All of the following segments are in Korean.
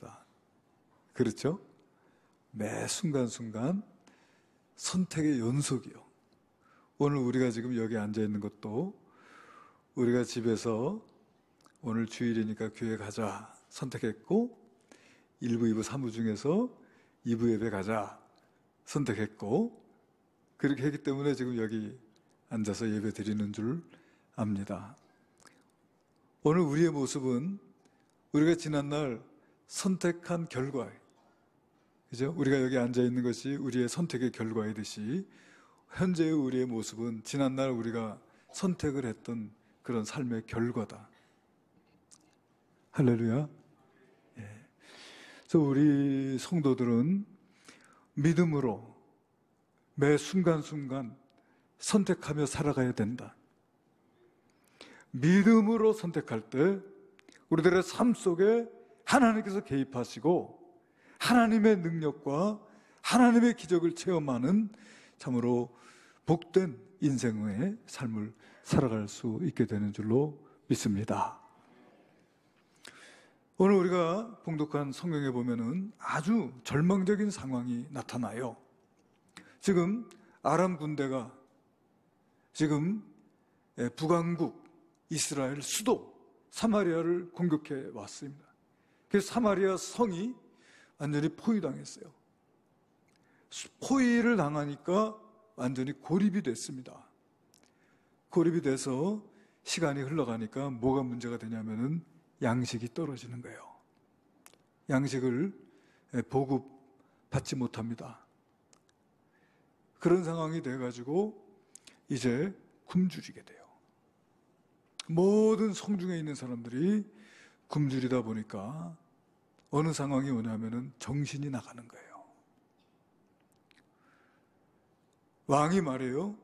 겁니다. 그렇죠? 매 순간순간 선택의 연속이요. 오늘 우리가 지금 여기 앉아 있는 것도 우리가 집에서 오늘 주일이니까 교회 가자 선택했고, 1부, 2부, 3부 중에서 2부 예배 가자 선택했고, 그렇게 했기 때문에 지금 여기 앉아서 예배 드리는 줄 압니다. 오늘 우리의 모습은 우리가 지난날 선택한 결과, 그죠? 우리가 여기 앉아 있는 것이 우리의 선택의 결과이듯이 현재의 우리의 모습은 지난날 우리가 선택을 했던 그런 삶의 결과다. 할렐루야. 예. 그래서 우리 성도들은 믿음으로 매 순간순간 선택하며 살아가야 된다. 믿음으로 선택할 때 우리들의 삶 속에 하나님께서 개입하시고 하나님의 능력과 하나님의 기적을 체험하는 참으로 복된 인생의 삶을 살아갈 수 있게 되는 줄로 믿습니다. 오늘 우리가 봉독한 성경에 보면은 아주 절망적인 상황이 나타나요. 지금 아람 군대가 지금 북왕국 이스라엘 수도 사마리아를 공격해 왔습니다. 그래서 사마리아 성이 완전히 포위당했어요. 포위를 당하니까 완전히 고립이 됐습니다. 고립이 돼서 시간이 흘러가니까 뭐가 문제가 되냐면은 양식이 떨어지는 거예요. 양식을 보급받지 못합니다. 그런 상황이 돼가지고 이제 굶주리게 돼요. 모든 성중에 있는 사람들이 굶주리다 보니까 어느 상황이 오냐면은 정신이 나가는 거예요. 왕이 말해요.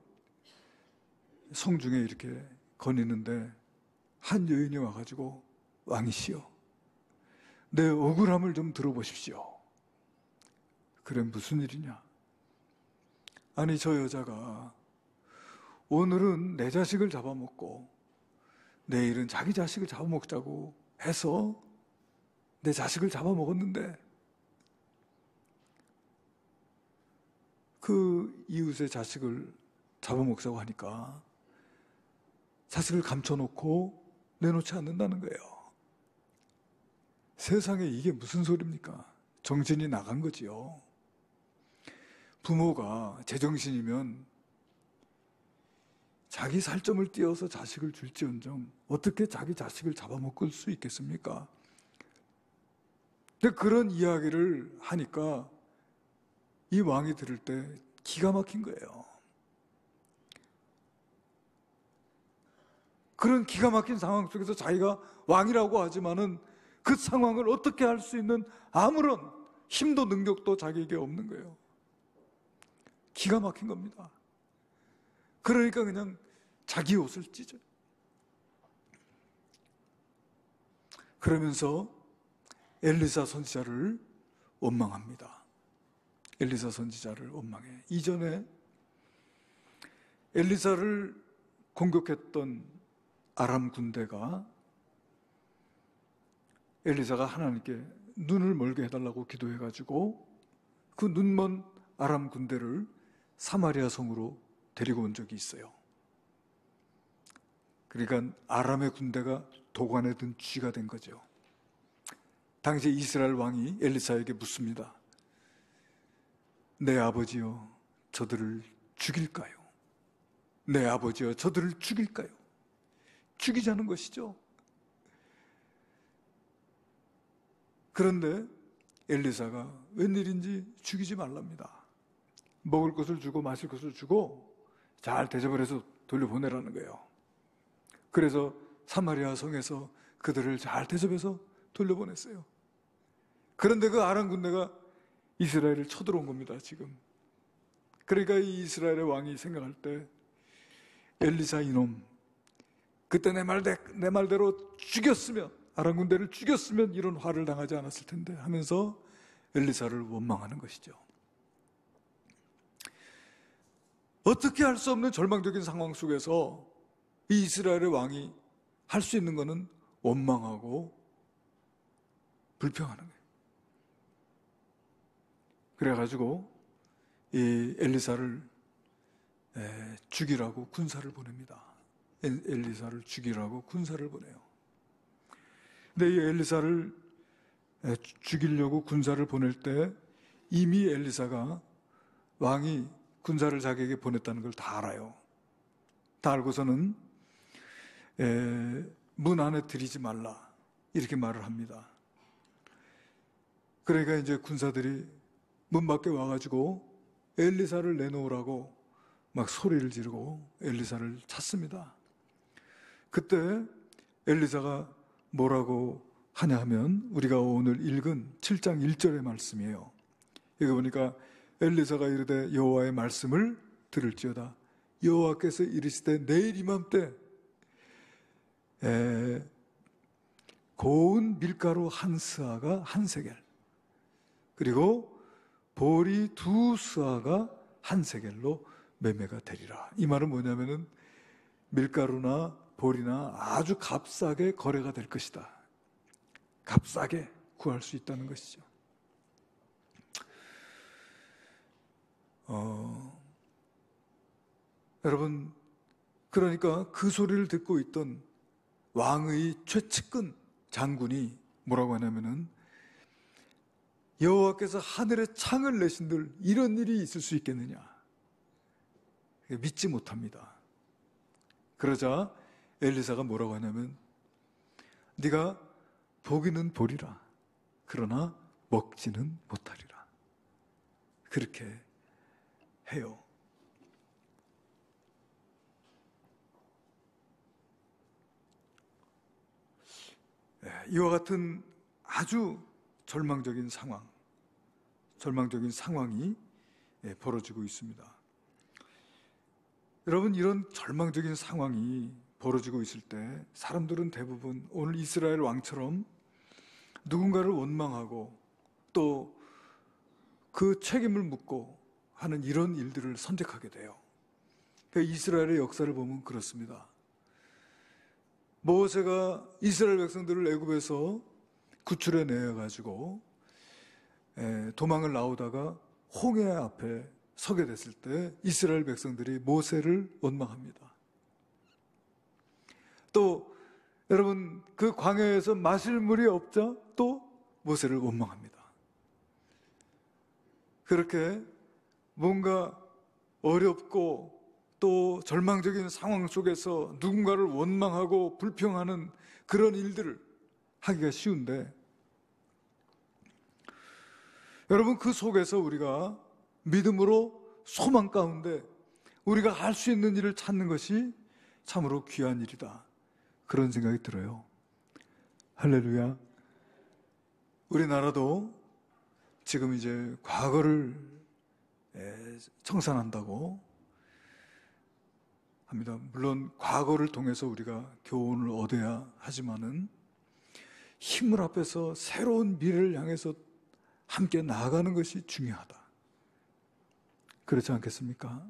성중에 이렇게 거니는데 한 여인이 와가지고 왕이시여, 내 억울함을 좀 들어보십시오. 그래, 무슨 일이냐? 아니, 저 여자가 오늘은 내 자식을 잡아먹고 내일은 자기 자식을 잡아먹자고 해서 내 자식을 잡아먹었는데 그 이웃의 자식을 잡아먹자고 하니까 자식을 감춰놓고 내놓지 않는다는 거예요. 세상에 이게 무슨 소리입니까? 정신이 나간 거지요. 부모가 제정신이면 자기 살점을 띄어서 자식을 줄지언정 어떻게 자기 자식을 잡아먹을 수 있겠습니까? 근데 그런 이야기를 하니까 이 왕이 들을 때 기가 막힌 거예요. 그런 기가 막힌 상황 속에서 자기가 왕이라고 하지만은 그 상황을 어떻게 할 수 있는 아무런 힘도 능력도 자기에게 없는 거예요. 기가 막힌 겁니다. 그러니까 그냥 자기 옷을 찢어요. 그러면서 엘리사 선지자를 원망합니다. 엘리사 선지자를 원망해. 이전에 엘리사를 공격했던 아람 군대가 엘리사가 하나님께 눈을 멀게 해달라고 기도해가지고 그 눈먼 아람 군대를 사마리아 성으로 데리고 온 적이 있어요. 그러니까 아람의 군대가 도관에 든 쥐가 된 거죠. 당시 이스라엘 왕이 엘리사에게 묻습니다. 내 아버지여, 저들을 죽일까요? 내 아버지여, 저들을 죽일까요? 죽이자는 것이죠. 그런데 엘리사가 웬일인지 죽이지 말랍니다. 먹을 것을 주고 마실 것을 주고 잘 대접을 해서 돌려보내라는 거예요. 그래서 사마리아 성에서 그들을 잘 대접해서 돌려보냈어요. 그런데 그 아람 군대가 이스라엘을 쳐들어온 겁니다, 지금. 그러니까 이 이스라엘의 왕이 생각할 때 엘리사 이놈, 그때 내 말대로 죽였으면, 아람 군대를 죽였으면 이런 화를 당하지 않았을 텐데 하면서 엘리사를 원망하는 것이죠. 어떻게 할 수 없는 절망적인 상황 속에서 이 이스라엘의 왕이 할 수 있는 것은 원망하고 불평하는 거예요. 그래가지고 이 엘리사를 죽이라고 군사를 보냅니다. 엘리사를 죽이라고 군사를 보내요. 근데 이 엘리사를 죽이려고 군사를 보낼 때 이미 엘리사가 왕이 군사를 자기에게 보냈다는 걸 다 알아요. 다 알고서는 문 안에 들이지 말라 이렇게 말을 합니다. 그러니까 이제 군사들이 문 밖에 와가지고 엘리사를 내놓으라고 막 소리를 지르고 엘리사를 찾습니다. 그때 엘리사가 뭐라고 하냐 하면 우리가 오늘 읽은 7장 1절의 말씀이에요. 여기 보니까 엘리사가 이르되 여호와의 말씀을 들을지어다. 여호와께서 이르시되 내일 이맘때 고운 밀가루 한 스아가 한 세겔 그리고 보리 두 스아가 한 세겔로 매매가 되리라. 이 말은 뭐냐면은 밀가루나 보리나 아주 값싸게 거래가 될 것이다. 값싸게 구할 수 있다는 것이죠. 여러분, 그러니까 그 소리를 듣고 있던 왕의 최측근 장군이 뭐라고 하냐면은 여호와께서 하늘에 창을 내신들 이런 일이 있을 수 있겠느냐 믿지 못합니다. 그러자 엘리사가 뭐라고 하냐면 네가 보기는 보리라 그러나 먹지는 못하리라 그렇게 해요. 이와 같은 아주 절망적인 상황이 벌어지고 있습니다. 여러분, 이런 절망적인 상황이 벌어지고 있을 때 사람들은 대부분 오늘 이스라엘 왕처럼 누군가를 원망하고 또 그 책임을 묻고 하는 이런 일들을 선택하게 돼요. 그러니까 이스라엘의 역사를 보면 그렇습니다. 모세가 이스라엘 백성들을 애굽에서 구출해 내가지고 도망을 나오다가 홍해 앞에 서게 됐을 때 이스라엘 백성들이 모세를 원망합니다. 또 여러분 그 광야에서 마실 물이 없자 또 모세를 원망합니다. 그렇게 뭔가 어렵고 또 절망적인 상황 속에서 누군가를 원망하고 불평하는 그런 일들을 하기가 쉬운데 여러분 그 속에서 우리가 믿음으로 소망 가운데 우리가 할 수 있는 일을 찾는 것이 참으로 귀한 일이다. 그런 생각이 들어요. 할렐루야. 우리나라도 지금 이제 과거를 청산한다고 합니다. 물론 과거를 통해서 우리가 교훈을 얻어야 하지만은 힘을 합해서 새로운 미래를 향해서 함께 나아가는 것이 중요하다. 그렇지 않겠습니까?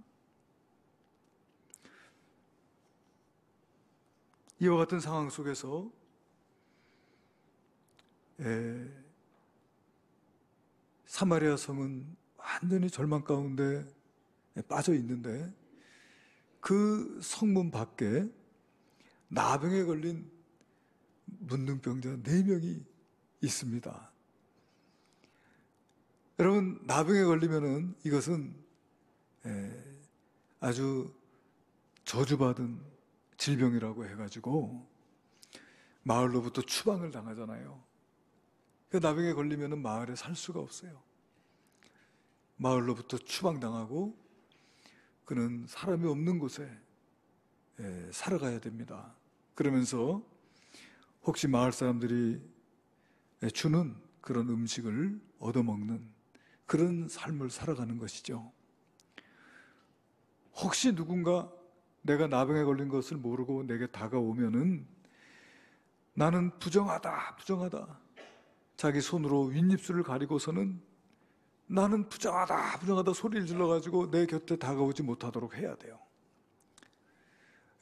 이와 같은 상황 속에서 사마리아 성은 완전히 절망 가운데 빠져 있는데 그 성문 밖에 나병에 걸린 문둥병자 4명이 있습니다. 여러분, 나병에 걸리면은 이것은 아주 저주받은 질병이라고 해가지고 마을로부터 추방을 당하잖아요. 그 나병에 걸리면은 마을에 살 수가 없어요. 마을로부터 추방당하고 그는 사람이 없는 곳에 살아가야 됩니다. 그러면서 혹시 마을 사람들이 주는 그런 음식을 얻어먹는 그런 삶을 살아가는 것이죠. 혹시 누군가 내가 나병에 걸린 것을 모르고 내게 다가오면은 나는 부정하다 자기 손으로 윗입술을 가리고서는 나는 부정하다 소리를 질러가지고 내 곁에 다가오지 못하도록 해야 돼요.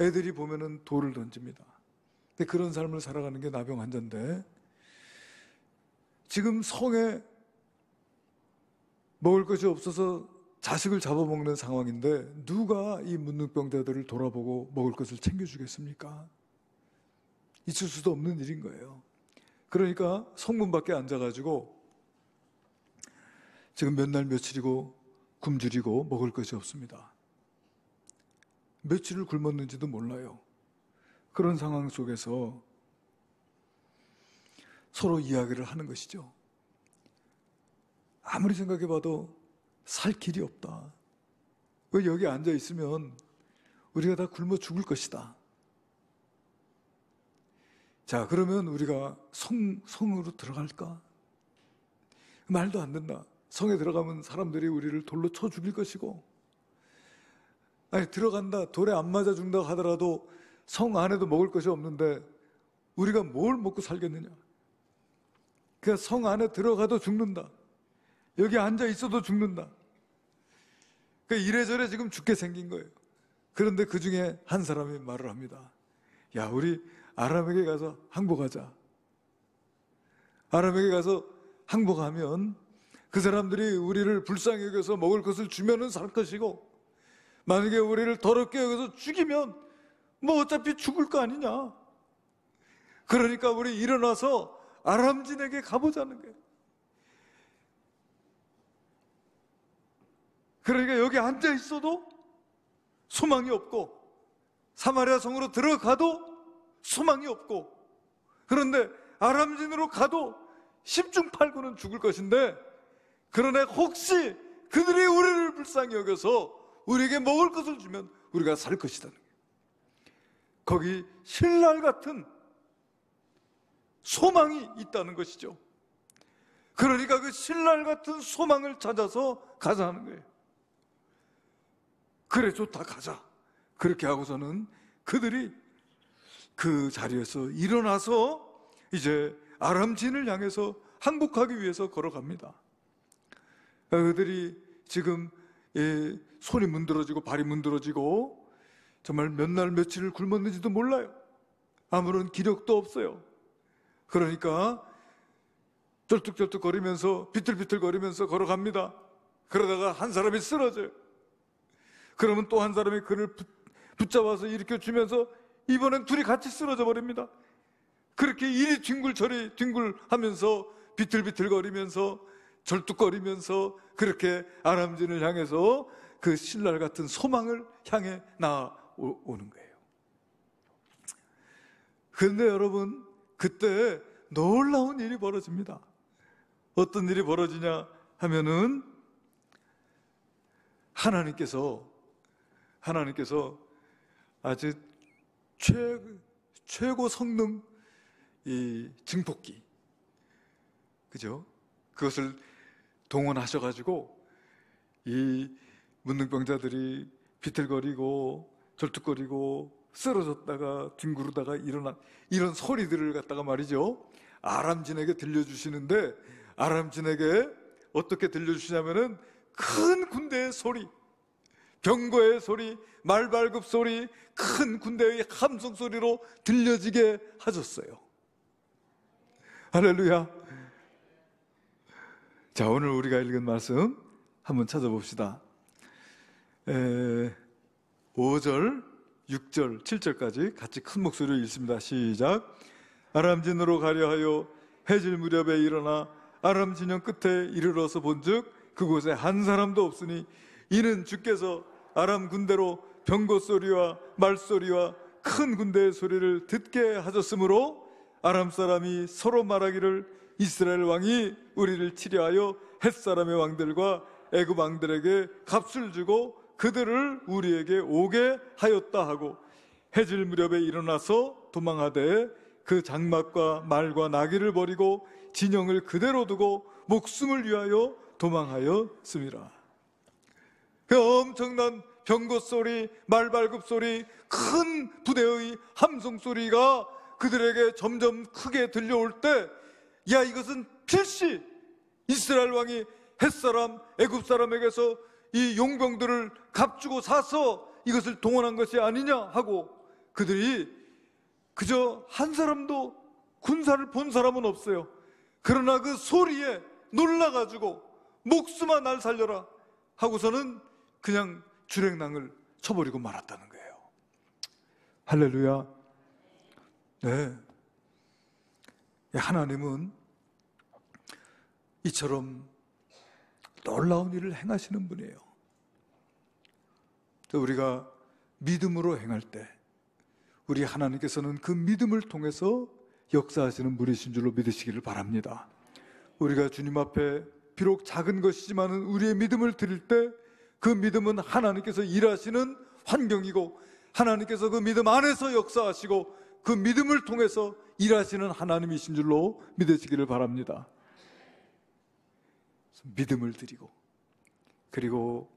애들이 보면은 돌을 던집니다. 근데 그런 삶을 살아가는 게 나병 환자인데 지금 성에 먹을 것이 없어서 자식을 잡아먹는 상황인데 누가 이 문둥병자들을 돌아보고 먹을 것을 챙겨주겠습니까? 있을 수도 없는 일인 거예요. 그러니까 성문 밖에 앉아가지고 지금 몇 날 며칠이고 굶주리고 먹을 것이 없습니다. 며칠을 굶었는지도 몰라요. 그런 상황 속에서 서로 이야기를 하는 것이죠. 아무리 생각해봐도 살 길이 없다. 왜 여기 앉아 있으면 우리가 다 굶어 죽을 것이다. 자, 그러면 우리가 성으로 들어갈까? 말도 안 된다. 성에 들어가면 사람들이 우리를 돌로 쳐 죽일 것이고, 아니 들어간다, 돌에 안 맞아 죽는다 하더라도 성 안에도 먹을 것이 없는데 우리가 뭘 먹고 살겠느냐? 그러니까 성 안에 들어가도 죽는다. 여기 앉아 있어도 죽는다. 그러니까 이래저래 지금 죽게 생긴 거예요. 그런데 그 중에 한 사람이 말을 합니다. 야, 우리 아람에게 가서 항복하자. 아람에게 가서 항복하면 그 사람들이 우리를 불쌍히 여겨서 먹을 것을 주면은 살 것이고, 만약에 우리를 더럽게 여겨서 죽이면 뭐 어차피 죽을 거 아니냐. 그러니까 우리 일어나서 아람진에게 가보자는 거예요. 그러니까 여기 앉아 있어도 소망이 없고, 사마리아 성으로 들어가도 소망이 없고, 그런데 아람진으로 가도 10중 8구는 죽을 것인데, 그러나 혹시 그들이 우리를 불쌍히 여겨서 우리에게 먹을 것을 주면 우리가 살 것이다. 거기 신랄 같은 소망이 있다는 것이죠. 그러니까 그 신랄 같은 소망을 찾아서 가자 하는 거예요. 그래, 좋다, 가자. 그렇게 하고서는 그들이 그 자리에서 일어나서 이제 아람진을 향해서 항복하기 위해서 걸어갑니다. 그들이 지금 손이 문드러지고 발이 문드러지고 정말 몇 날 며칠을 굶었는지도 몰라요. 아무런 기력도 없어요. 그러니까 쩔뚝쩔뚝거리면서 비틀비틀거리면서 걸어갑니다. 그러다가 한 사람이 쓰러져요. 그러면 또 한 사람이 그를 붙잡아서 일으켜주면서 이번엔 둘이 같이 쓰러져 버립니다. 그렇게 이리 뒹굴 저리 뒹굴 하면서 비틀비틀거리면서 절뚝거리면서 그렇게 아람진을 향해서 그 신랄 같은 소망을 향해 나아오는 거예요. 그런데 여러분, 그때 놀라운 일이 벌어집니다. 어떤 일이 벌어지냐 하면은 하나님께서 아주 최고 성능 이 증폭기, 그죠? 그것을 동원하셔가지고 이 문둥병자들이 비틀거리고 절뚝거리고 쓰러졌다가 뒹구르다가 일어난 이런 소리들을 갖다가 말이죠, 아람진에게 들려주시는데, 아람진에게 어떻게 들려주시냐면은 큰 군대의 소리, 병거의 소리, 말발굽 소리, 큰 군대의 함성 소리로 들려지게 하셨어요. 할렐루야. 자, 오늘 우리가 읽은 말씀 한번 찾아봅시다. 5절, 6절, 7절까지 같이 큰 목소리로 읽습니다. 시작. 아람진으로 가려 하여 해질 무렵에 일어나 아람 진영 끝에 이르러서 본즉 그곳에 한 사람도 없으니 이는 주께서 아람 군대로 병거 소리와 말소리와 큰 군대의 소리를 듣게 하셨으므로 아람 사람이 서로 말하기를 이스라엘 왕이 우리를 치려하여 햇사람의 왕들과 애굽 왕들에게 값을 주고 그들을 우리에게 오게 하였다 하고, 해질 무렵에 일어나서 도망하되 그 장막과 말과 나귀를 버리고 진영을 그대로 두고 목숨을 위하여 도망하였음이라. 그 엄청난 병거 소리, 말발굽 소리, 큰 부대의 함성 소리가 그들에게 점점 크게 들려올 때, 야, 이것은 필시 이스라엘 왕이 햇사람, 애굽 사람에게서 이 용병들을 값주고 사서 이것을 동원한 것이 아니냐 하고, 그들이 그저 한 사람도 군사를 본 사람은 없어요. 그러나 그 소리에 놀라가지고 목숨아 날 살려라 하고서는 그냥 주랭랑을 쳐버리고 말았다는 거예요. 할렐루야. 네, 하나님은 이처럼 놀라운 일을 행하시는 분이에요. 우리가 믿음으로 행할 때 우리 하나님께서는 그 믿음을 통해서 역사하시는 분이신 줄로 믿으시기를 바랍니다. 우리가 주님 앞에 비록 작은 것이지만 우리의 믿음을 드릴 때 그 믿음은 하나님께서 일하시는 환경이고 하나님께서 그 믿음 안에서 역사하시고 그 믿음을 통해서 일하시는 하나님이신 줄로 믿으시기를 바랍니다. 믿음을 드리고 그리고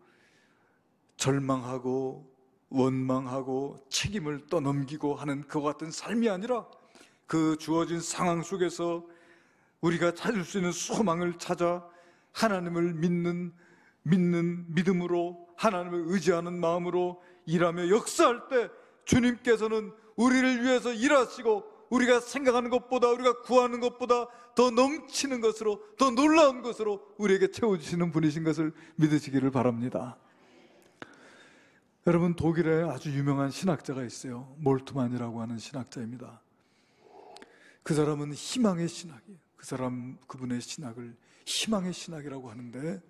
절망하고 원망하고 책임을 떠넘기고 하는 그와 같은 삶이 아니라 그 주어진 상황 속에서 우리가 찾을 수 있는 소망을 찾아 하나님을 믿는 믿음으로 하나님을 의지하는 마음으로 일하며 역사할 때 주님께서는 우리를 위해서 일하시고 우리가 생각하는 것보다 우리가 구하는 것보다 더 넘치는 것으로 더 놀라운 것으로 우리에게 채워주시는 분이신 것을 믿으시기를 바랍니다. 여러분, 독일에 아주 유명한 신학자가 있어요. 몰트만이라고 하는 신학자입니다. 그 사람은 희망의 신학이에요. 그분의 신학을 희망의 신학이라고 하는데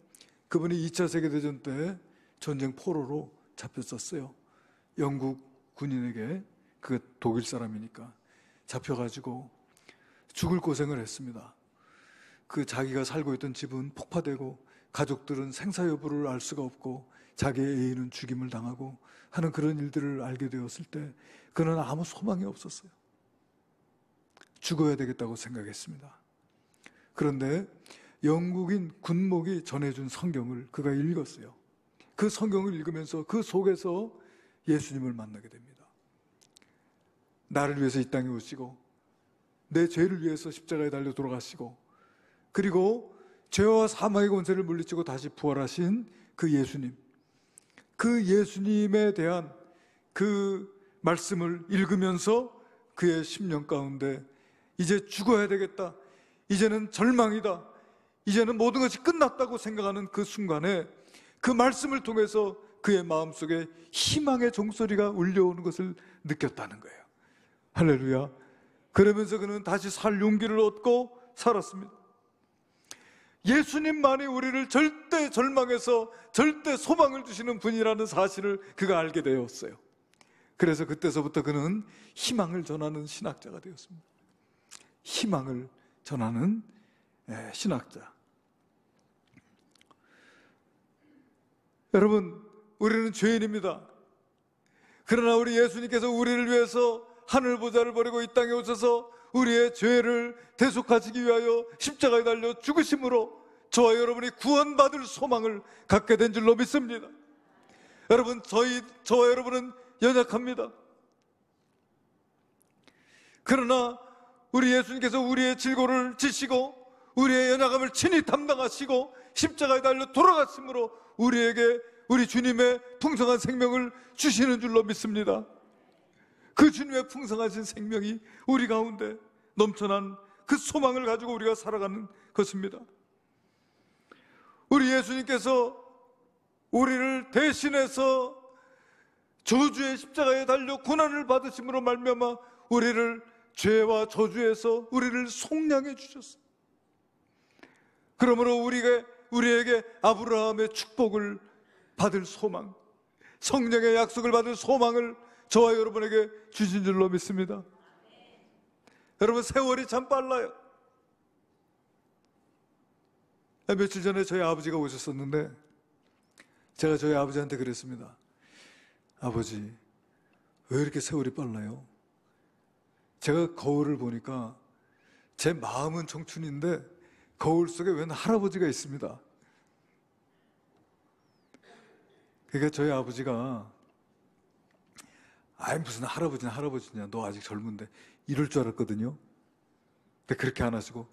그분이 2차 세계대전 때 전쟁 포로로 잡혔었어요. 영국 군인에게, 그 독일 사람이니까 잡혀가지고 죽을 고생을 했습니다. 그 자기가 살고 있던 집은 폭파되고 가족들은 생사 여부를 알 수가 없고 자기의 애인은 죽임을 당하고 하는 그런 일들을 알게 되었을 때 그는 아무 소망이 없었어요. 죽어야 되겠다고 생각했습니다. 그런데 영국인 군목이 전해준 성경을 그가 읽었어요. 그 성경을 읽으면서 그 속에서 예수님을 만나게 됩니다. 나를 위해서 이 땅에 오시고 내 죄를 위해서 십자가에 달려 돌아가시고 그리고 죄와 사망의 권세를 물리치고 다시 부활하신 그 예수님, 그 예수님에 대한 그 말씀을 읽으면서 그의 심령 가운데 이제 죽어야 되겠다, 이제는 절망이다, 이제는 모든 것이 끝났다고 생각하는 그 순간에 그 말씀을 통해서 그의 마음속에 희망의 종소리가 울려오는 것을 느꼈다는 거예요. 할렐루야. 그러면서 그는 다시 살 용기를 얻고 살았습니다. 예수님만이 우리를 절대 절망에서 절대 소망을 주시는 분이라는 사실을 그가 알게 되었어요. 그래서 그때서부터 그는 희망을 전하는 신학자가 되었습니다. 희망을 전하는 신학자. 여러분, 우리는 죄인입니다. 그러나 우리 예수님께서 우리를 위해서 하늘 보좌를 버리고 이 땅에 오셔서 우리의 죄를 대속하시기 위하여 십자가에 달려 죽으심으로 저와 여러분이 구원받을 소망을 갖게 된 줄로 믿습니다. 여러분, 저와 여러분은 연약합니다. 그러나 우리 예수님께서 우리의 질고를 지시고 우리의 연약함을 친히 담당하시고 십자가에 달려 돌아가심으로 우리에게 우리 주님의 풍성한 생명을 주시는 줄로 믿습니다. 그 주님의 풍성하신 생명이 우리 가운데 넘쳐난 그 소망을 가지고 우리가 살아가는 것입니다. 우리 예수님께서 우리를 대신해서 저주의 십자가에 달려 고난을 받으심으로 말미암아 우리를 죄와 저주에서 우리를 속량해 주셨습니다. 그러므로 우리에게 아브라함의 축복을 받을 소망, 성령의 약속을 받을 소망을 저와 여러분에게 주신 줄로 믿습니다. 여러분, 세월이 참 빨라요. 며칠 전에 저희 아버지가 오셨었는데 제가 저희 아버지한테 그랬습니다. 아버지, 왜 이렇게 세월이 빨라요? 제가 거울을 보니까 제 마음은 청춘인데 거울 속에 웬 할아버지가 있습니다. 그러니까 저희 아버지가 아이 무슨 할아버지냐 너 아직 젊은데 이럴 줄 알았거든요. 근데 그렇게 안 하시고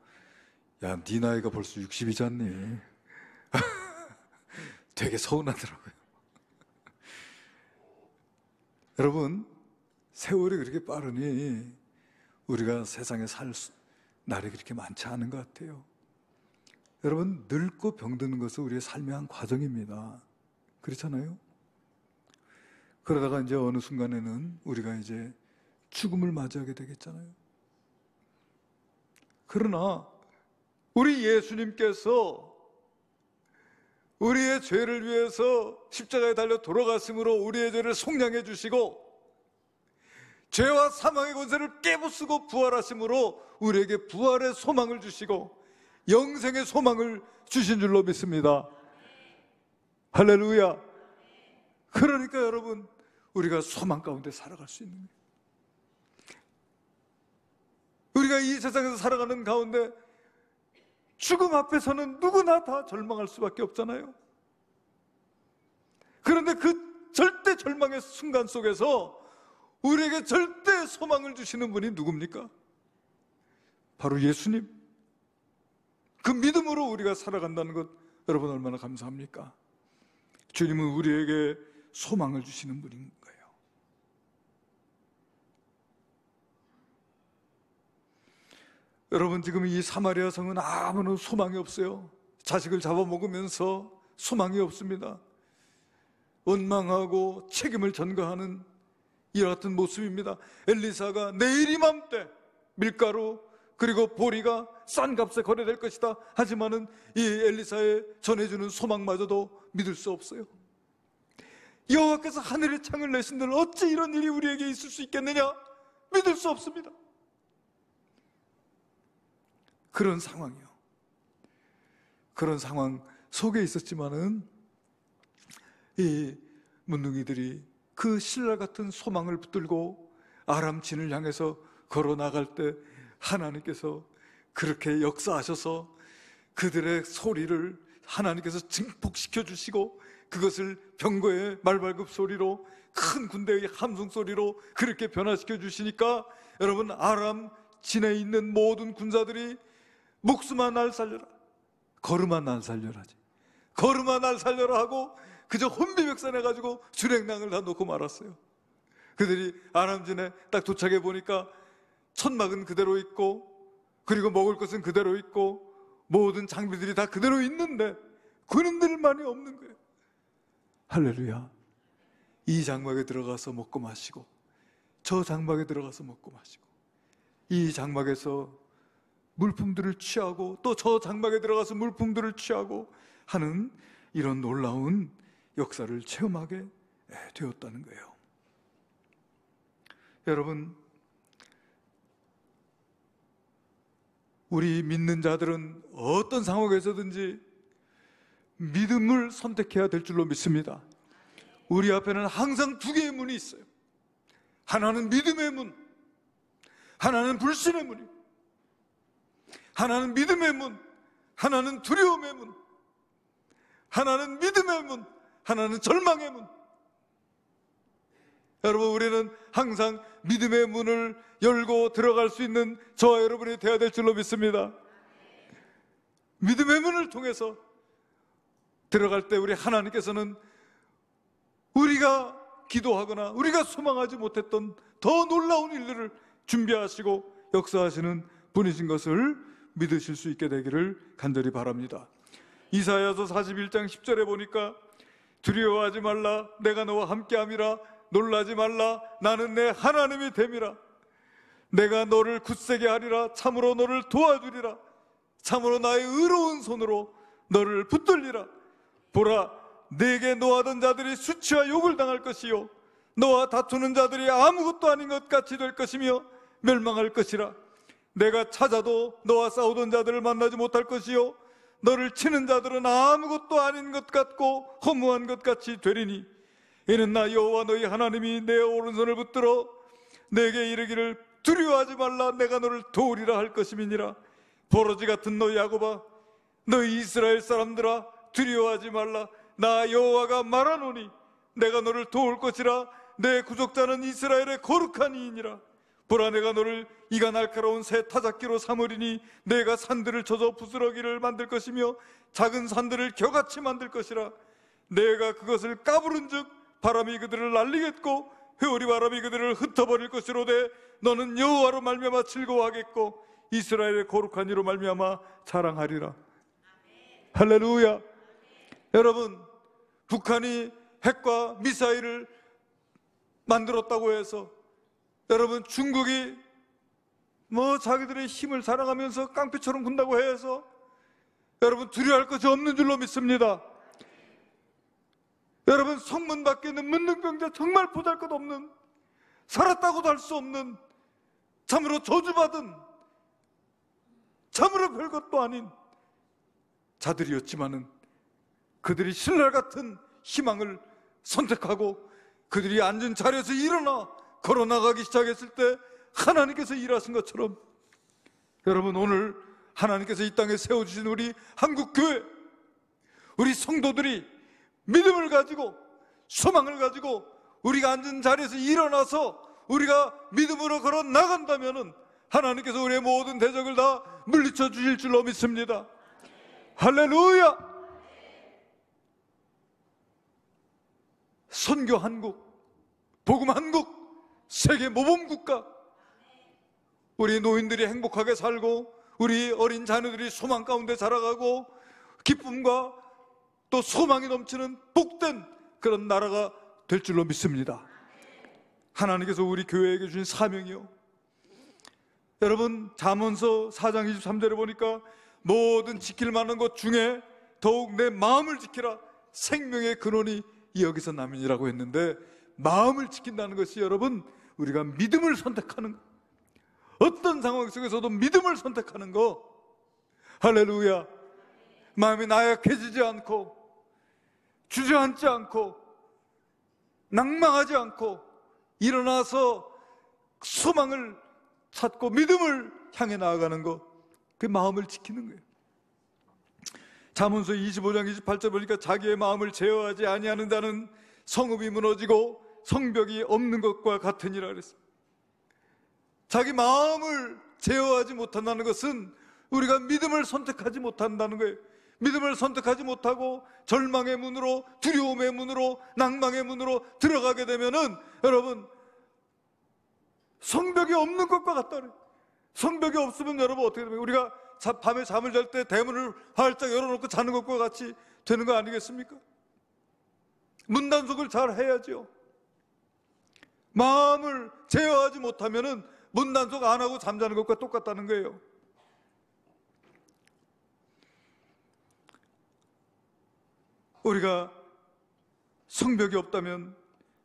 야, 네 나이가 벌써 60이지 않니? 되게 서운하더라고요. 여러분, 세월이 그렇게 빠르니 우리가 세상에 살 날이 그렇게 많지 않은 것 같아요. 여러분, 늙고 병드는 것은 우리의 삶의 한 과정입니다. 그렇잖아요? 그러다가 이제 어느 순간에는 우리가 이제 죽음을 맞이하게 되겠잖아요. 그러나 우리 예수님께서 우리의 죄를 위해서 십자가에 달려 돌아가심으로 우리의 죄를 속량해 주시고 죄와 사망의 권세를 깨부수고 부활하심으로 우리에게 부활의 소망을 주시고 영생의 소망을 주신 줄로 믿습니다. 할렐루야. 그러니까 여러분, 우리가 소망 가운데 살아갈 수 있는 거예요. 우리가 이 세상에서 살아가는 가운데 죽음 앞에서는 누구나 다 절망할 수밖에 없잖아요. 그런데 그 절대 절망의 순간 속에서 우리에게 절대 소망을 주시는 분이 누굽니까? 바로 예수님. 그 믿음으로 우리가 살아간다는 것, 여러분 얼마나 감사합니까? 주님은 우리에게 소망을 주시는 분인 거예요. 여러분, 지금 이 사마리아 성은 아무런 소망이 없어요. 자식을 잡아먹으면서 소망이 없습니다. 원망하고 책임을 전가하는 이와 같은 모습입니다. 엘리사가 내일 이맘때 밀가루 그리고 보리가 싼 값에 거래될 것이다 하지만은 이 엘리사의 전해주는 소망마저도 믿을 수 없어요. 여호와께서 하늘의 창을 내신들 어찌 이런 일이 우리에게 있을 수 있겠느냐? 믿을 수 없습니다. 그런 상황이요. 그런 상황 속에 있었지만은 이 문둥이들이 그 신라 같은 소망을 붙들고 아람 진을 향해서 걸어 나갈 때 하나님께서 그렇게 역사하셔서 그들의 소리를 하나님께서 증폭시켜 주시고 그것을 병거의 말발굽 소리로 큰 군대의 함성 소리로 그렇게 변화시켜 주시니까 여러분, 아람 진에 있는 모든 군사들이 목숨아 날 살려라, 걸음아 날 살려라지, 걸음아 날 살려라 하고 그저 혼비백산해가지고 주랭랑을 다 놓고 말았어요. 그들이 아람진에 딱 도착해 보니까 천막은 그대로 있고 그리고 먹을 것은 그대로 있고 모든 장비들이 다 그대로 있는데 군인들만이 없는 거예요. 할렐루야. 이 장막에 들어가서 먹고 마시고 저 장막에 들어가서 먹고 마시고 이 장막에서 물품들을 취하고 또 저 장막에 들어가서 물품들을 취하고 하는 이런 놀라운 역사를 체험하게 되었다는 거예요. 여러분, 우리 믿는 자들은 어떤 상황에서든지 믿음을 선택해야 될 줄로 믿습니다. 우리 앞에는 항상 두 개의 문이 있어요. 하나는 믿음의 문, 하나는 불신의 문이에요. 하나는 믿음의 문, 하나는 두려움의 문, 하나는 믿음의 문, 하나는 절망의 문. 여러분, 우리는 항상 믿음의 문을 열고 들어갈 수 있는 저와 여러분이 되어야 될 줄로 믿습니다. 믿음의 문을 통해서 들어갈 때 우리 하나님께서는 우리가 기도하거나 우리가 소망하지 못했던 더 놀라운 일들을 준비하시고 역사하시는 분이신 것을 믿으실 수 있게 되기를 간절히 바랍니다. 이사야서 41장 10절에 보니까 두려워하지 말라, 내가 너와 함께함이라, 놀라지 말라, 나는 내 하나님이 됨이라. 내가 너를 굳세게 하리라, 참으로 너를 도와주리라, 참으로 나의 의로운 손으로 너를 붙들리라. 보라, 내게 노하던 자들이 수치와 욕을 당할 것이요 너와 다투는 자들이 아무것도 아닌 것 같이 될 것이며 멸망할 것이라. 내가 찾아도 너와 싸우던 자들을 만나지 못할 것이요 너를 치는 자들은 아무것도 아닌 것 같고 허무한 것 같이 되리니 이는 나 여호와 너희 하나님이 내 오른손을 붙들어 내게 이르기를 두려워하지 말라, 내가 너를 도우리라 할 것임이니라. 버러지 같은 너희 야곱아, 너희 이스라엘 사람들아, 두려워하지 말라, 나 여호와가 말하노니 내가 너를 도울 것이라. 내 구속자는 이스라엘의 거룩한 이이니라. 보라, 내가 너를 이가 날카로운 새 타작기로 삼으리니 내가 산들을 쳐서 부스러기를 만들 것이며 작은 산들을 겨같이 만들 것이라. 내가 그것을 까부른 즉 바람이 그들을 날리겠고 회오리 바람이 그들을 흩어버릴 것이로되 너는 여호와로 말미암아 즐거워하겠고 이스라엘의 거룩한 이로 말미암아 자랑하리라. 할렐루야. 여러분, 북한이 핵과 미사일을 만들었다고 해서, 여러분, 중국이 자기들의 힘을 자랑하면서 깡패처럼 군다고 해서 여러분 두려워할 것이 없는 줄로 믿습니다. 여러분, 성문 밖에 있는 문둥병자, 정말 보잘것없는, 살았다고도 할 수 없는, 참으로 저주받은, 참으로 별것도 아닌 자들이었지만은 그들이 신랄 같은 희망을 선택하고 그들이 앉은 자리에서 일어나 걸어나가기 시작했을 때 하나님께서 일하신 것처럼, 여러분, 오늘 하나님께서 이 땅에 세워주신 우리 한국교회, 우리 성도들이 믿음을 가지고 소망을 가지고 우리가 앉은 자리에서 일어나서 우리가 믿음으로 걸어 나간다면은 하나님께서 우리의 모든 대적을 다 물리쳐 주실 줄로 믿습니다. 할렐루야. 선교 한국, 복음 한국, 세계 모범국가, 우리 노인들이 행복하게 살고 우리 어린 자녀들이 소망 가운데 자라가고 기쁨과 또 소망이 넘치는 복된 그런 나라가 될 줄로 믿습니다. 하나님께서 우리 교회에게 주신 사명이요, 여러분, 잠언서 4장 23절에 보니까 모든 지킬 만한 것 중에 더욱 내 마음을 지키라, 생명의 근원이 여기서 남이라고 했는데, 마음을 지킨다는 것이 여러분, 우리가 믿음을 선택하는 것, 어떤 상황 속에서도 믿음을 선택하는 것. 할렐루야. 마음이 나약해지지 않고 주저앉지 않고 낭망하지 않고 일어나서 소망을 찾고 믿음을 향해 나아가는 것, 그 마음을 지키는 거예요. 잠언서 25장 28절 보니까 자기의 마음을 제어하지 아니하는 자는 성읍이 무너지고 성벽이 없는 것과 같으니라 그랬습니다. 자기 마음을 제어하지 못한다는 것은 우리가 믿음을 선택하지 못한다는 거예요. 믿음을 선택하지 못하고 절망의 문으로, 두려움의 문으로, 낭망의 문으로 들어가게 되면은 여러분, 성벽이 없는 것과 같다 그래요. 성벽이 없으면 여러분 어떻게 됩니까? 우리가 밤에 잠을 잘 때 대문을 활짝 열어놓고 자는 것과 같이 되는 거 아니겠습니까? 문단속을 잘 해야죠. 마음을 제어하지 못하면은 문단속 안 하고 잠자는 것과 똑같다는 거예요. 우리가 성벽이 없다면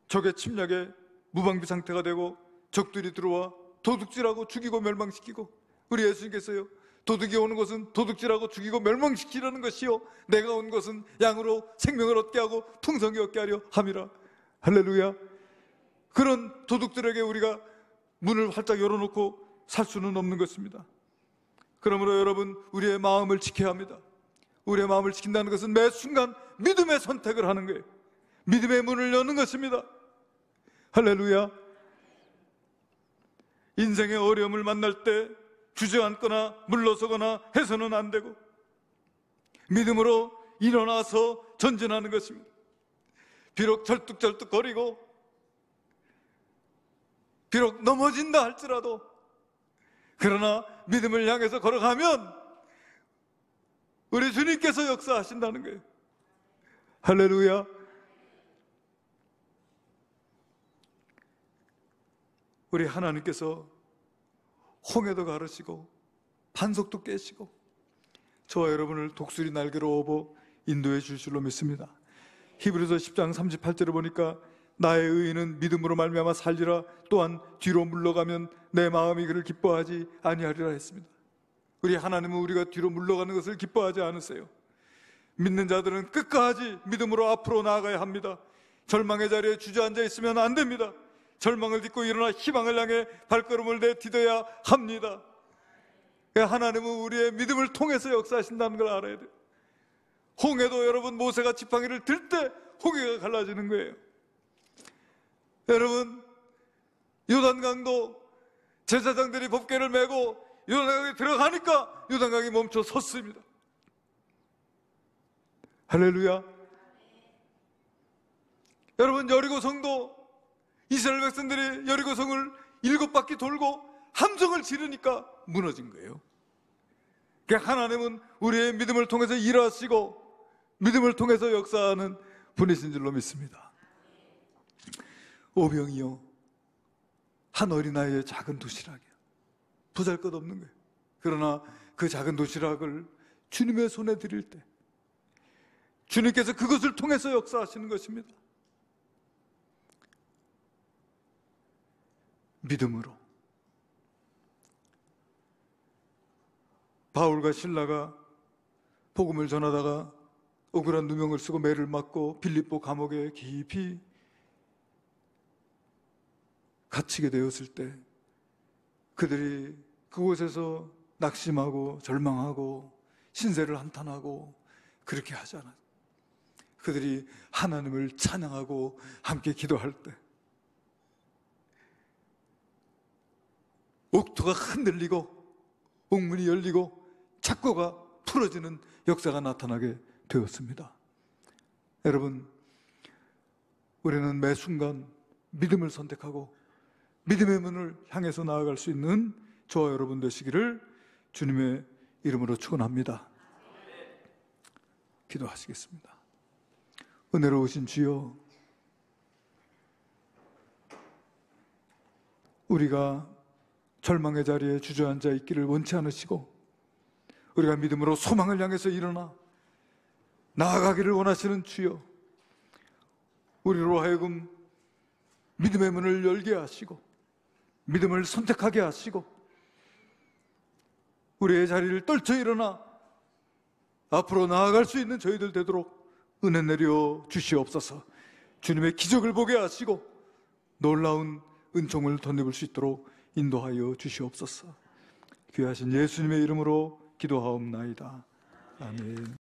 적의 침략에 무방비 상태가 되고 적들이 들어와 도둑질하고 죽이고 멸망시키고, 우리 예수님께서요, 도둑이 오는 것은 도둑질하고 죽이고 멸망시키려는 것이요, 내가 온 것은 양으로 생명을 얻게 하고 풍성히 얻게 하려 함이라. 할렐루야. 그런 도둑들에게 우리가 문을 활짝 열어놓고 살 수는 없는 것입니다. 그러므로 여러분, 우리의 마음을 지켜야 합니다. 우리의 마음을 지킨다는 것은 매 순간 믿음의 선택을 하는 거예요. 믿음의 문을 여는 것입니다. 할렐루야. 인생의 어려움을 만날 때 주저앉거나 물러서거나 해서는 안 되고 믿음으로 일어나서 전진하는 것입니다. 비록 절뚝절뚝거리고 비록 넘어진다 할지라도, 그러나 믿음을 향해서 걸어가면 우리 주님께서 역사하신다는 거예요. 할렐루야. 우리 하나님께서 홍해도 가르시고 반석도 깨시고 저와 여러분을 독수리 날개로 업어 인도해 주실 줄로 믿습니다. 히브리서 10장 38절에 보니까 나의 의인은 믿음으로 말미암아 살리라, 또한 뒤로 물러가면 내 마음이 그를 기뻐하지 아니하리라 했습니다. 우리 하나님은 우리가 뒤로 물러가는 것을 기뻐하지 않으세요. 믿는 자들은 끝까지 믿음으로 앞으로 나아가야 합니다. 절망의 자리에 주저앉아 있으면 안 됩니다. 절망을 딛고 일어나 희망을 향해 발걸음을 내디뎌야 합니다. 하나님은 우리의 믿음을 통해서 역사하신다는 걸 알아야 돼요. 홍해도 여러분, 모세가 지팡이를 들 때 홍해가 갈라지는 거예요. 여러분, 요단강도 제사장들이 법궤를 메고 요단강에 들어가니까 요단강이 멈춰 섰습니다. 할렐루야. 여러분, 여리고성도 이스라엘 백성들이 여리고성을 7바퀴 돌고 함성을 지르니까 무너진 거예요. 하나님은 우리의 믿음을 통해서 일하시고 믿음을 통해서 역사하는 분이신 줄로 믿습니다. 오병이요, 한 어린아이의 작은 도시락이야. 보잘것없는 거예요. 그러나 그 작은 도시락을 주님의 손에 드릴 때 주님께서 그것을 통해서 역사하시는 것입니다. 믿음으로 바울과 실라가 복음을 전하다가 억울한 누명을 쓰고 매를 맞고 빌립보 감옥에 깊이 갇히게 되었을 때 그들이 그곳에서 낙심하고 절망하고 신세를 한탄하고 그렇게 하지 않았어요. 그들이 하나님을 찬양하고 함께 기도할 때 옥토가 흔들리고 옥문이 열리고 착고가 풀어지는 역사가 나타나게 되었습니다. 여러분, 우리는 매 순간 믿음을 선택하고 믿음의 문을 향해서 나아갈 수 있는 저와 여러분 되시기를 주님의 이름으로 축원합니다. 기도하시겠습니다. 은혜로우신 주여, 우리가 절망의 자리에 주저앉아 있기를 원치 않으시고 우리가 믿음으로 소망을 향해서 일어나 나아가기를 원하시는 주여, 우리로 하여금 믿음의 문을 열게 하시고 믿음을 선택하게 하시고 우리의 자리를 떨쳐 일어나 앞으로 나아갈 수 있는 저희들 되도록 은혜 내려 주시옵소서. 주님의 기적을 보게 하시고 놀라운 은총을 덧입을 수 있도록 인도하여 주시옵소서. 귀하신 예수님의 이름으로 기도하옵나이다. 아멘.